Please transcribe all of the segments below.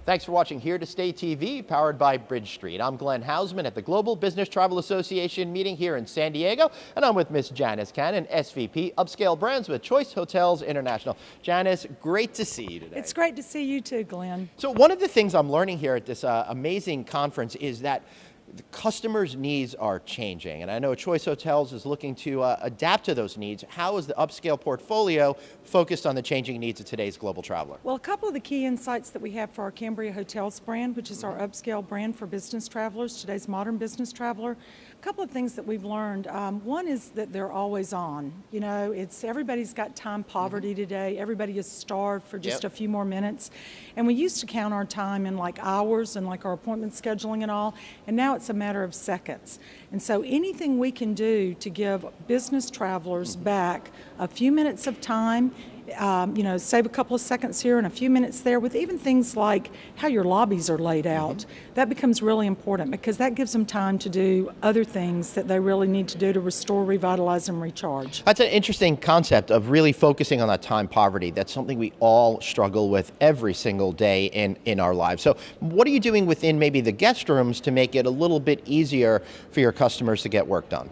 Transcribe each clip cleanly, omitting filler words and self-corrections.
Thanks for watching Here to Stay TV, powered by Bridge Street. I'm Glenn Haussman at the Global Business Travel Association meeting here in San Diego, and I'm with Miss Janis Cannon, SVP, Upscale Brands with Choice Hotels International. Janis, great to see you today. It's great to see you too, Glenn. So one of the things I'm learning here at this amazing conference is that the customers' needs are changing, and I know Choice Hotels is looking to adapt to those needs. How is the Upscale portfolio focused on the changing needs of today's global traveler? Well, a couple of the key insights that we have for our Cambria Hotels brand, which is our upscale brand for business travelers, today's modern business traveler. A couple of things that we've learned. One is that they're always on. You know, everybody's got time poverty today. Everybody is starved for just a few more minutes. And we used to count our time in like hours and like our appointment scheduling and all, and now it's a matter of seconds. And so anything we can do to give business travelers back a few minutes of time, save a couple of seconds here and a few minutes there, with even things like how your lobbies are laid out, that becomes really important because that gives them time to do other things that they really need to do to restore, revitalize, and recharge. That's an interesting concept of really focusing on that time poverty. That's something we all struggle with every single day in our lives. So what are you doing within maybe the guest rooms to make it a little bit easier for your customers to get work done?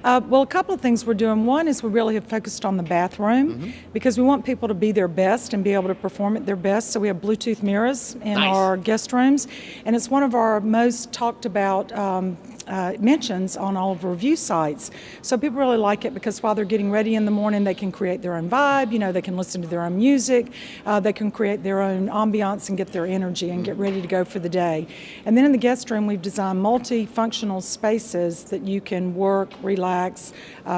Well, a couple of things we're doing. One is we really have focused on the bathroom because we want people to be their best and be able to perform at their best. So we have Bluetooth mirrors in our guest rooms, and it's one of our most talked about mentions on all of our review sites. So people really like it because while they're getting ready in the morning, they can create their own vibe, they can listen to their own music, they can create their own ambiance and get their energy and get ready to go for the day. And then in the guest room, we've designed multifunctional spaces that you can work, relax.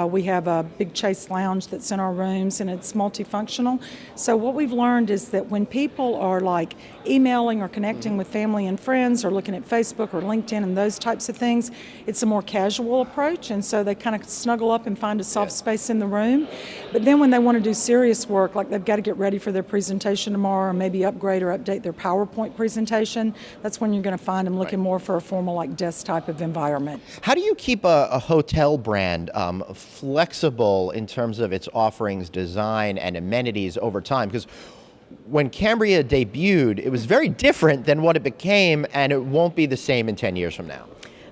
We have a big Chase lounge that's in our rooms, and it's multifunctional. So what we've learned is that when people are like emailing or connecting with family and friends or looking at Facebook or LinkedIn and those types of things, it's a more casual approach, and so they kind of snuggle up and find a soft space in the room. But then when they want to do serious work, like they've got to get ready for their presentation tomorrow or maybe upgrade or update their PowerPoint presentation, that's when you're going to find them looking more for a formal like desk type of environment. How do you keep a hotel brand flexible in terms of its offerings, design, and amenities over time? Because when Cambria debuted, it was very different than what it became, and it won't be the same in 10 years from now.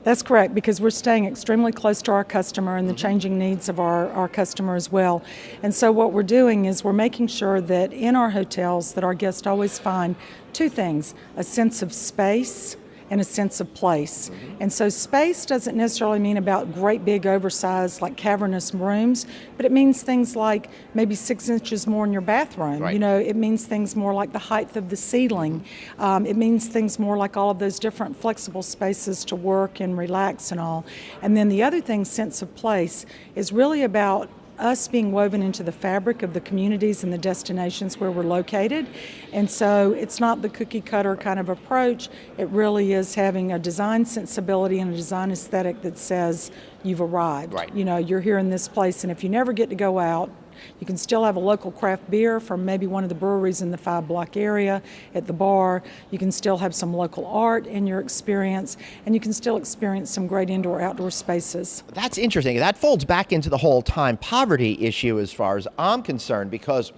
That's correct, because we're staying extremely close to our customer and the changing needs of our customer as well. And so what we're doing is we're making sure that in our hotels that our guests always find two things: a sense of space and a sense of place. And so space doesn't necessarily mean about great big oversized like cavernous rooms, but it means things like maybe 6 inches more in your bathroom. It means things more like the height of the ceiling. It means things more like all of those different flexible spaces to work and relax and all. And then the other thing, sense of place, is really about us being woven into the fabric of the communities and the destinations where we're located. And so it's not the cookie cutter kind of approach. It really is having a design sensibility and a design aesthetic that says you've arrived. You're here in this place, and if you never get to go out, you can still have a local craft beer from maybe one of the breweries in the 5-block area at the bar. You can still have some local art in your experience, and you can still experience some great indoor-outdoor spaces. That's interesting. That folds back into the whole time poverty issue as far as I'm concerned, because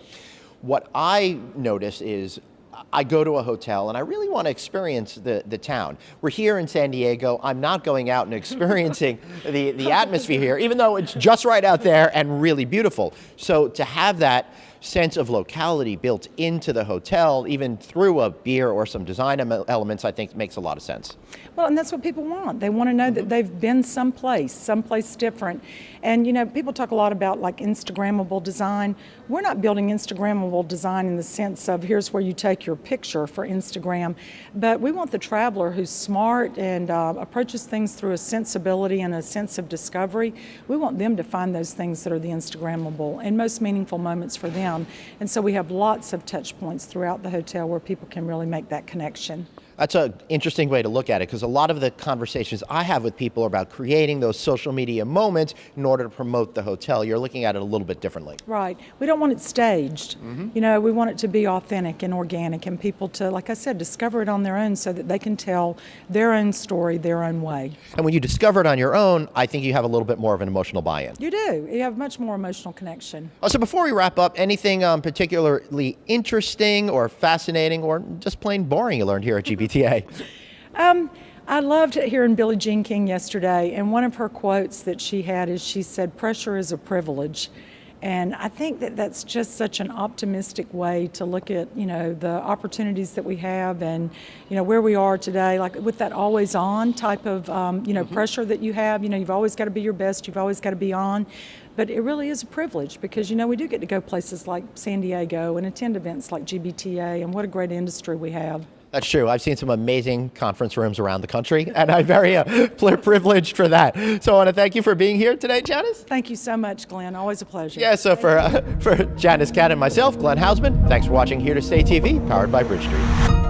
what I notice is I go to a hotel and I really want to experience the town. We're here in San Diego. I'm not going out and experiencing the atmosphere here, even though it's just right out there and really beautiful. So to have that sense of locality built into the hotel, even through a beer or some design elements, I think makes a lot of sense. Well, and that's what people want. They want to know that they've been someplace different. And people talk a lot about like Instagrammable design. We're not building Instagrammable design in the sense of here's where you take your picture for Instagram, but we want the traveler who's smart and approaches things through a sensibility and a sense of discovery. We want them to find those things that are the Instagrammable and most meaningful moments for them. And so we have lots of touch points throughout the hotel where people can really make that connection. That's an interesting way to look at it, because a lot of the conversations I have with people are about creating those social media moments in order to promote the hotel. You're looking at it a little bit differently. Right. We don't want it staged. You know, we want it to be authentic and organic, and people to, like I said, discover it on their own so that they can tell their own story their own way. And when you discover it on your own, I think you have a little bit more of an emotional buy-in. You do. You have much more emotional connection. So before we wrap up, anything particularly interesting or fascinating or just plain boring you learned here at GBTA? I loved hearing Billie Jean King yesterday, and one of her quotes that she had is she said, "Pressure is a privilege." And I think that that's just such an optimistic way to look at, you know, the opportunities that we have and, you know, where we are today, like with that always on type of, you know, pressure that you have. You know, you've always got to be your best, you've always got to be on. But it really is a privilege because, you know, we do get to go places like San Diego and attend events like GBTA, and what a great industry we have. That's true. I've seen some amazing conference rooms around the country, and I'm very privileged for that. So I want to thank you for being here today, Janis. Thank you so much, Glenn. Always a pleasure. Yeah, so for Janis Cannon and myself, Glenn Haussman, thanks for watching Here to Stay TV, powered by Bridge Street.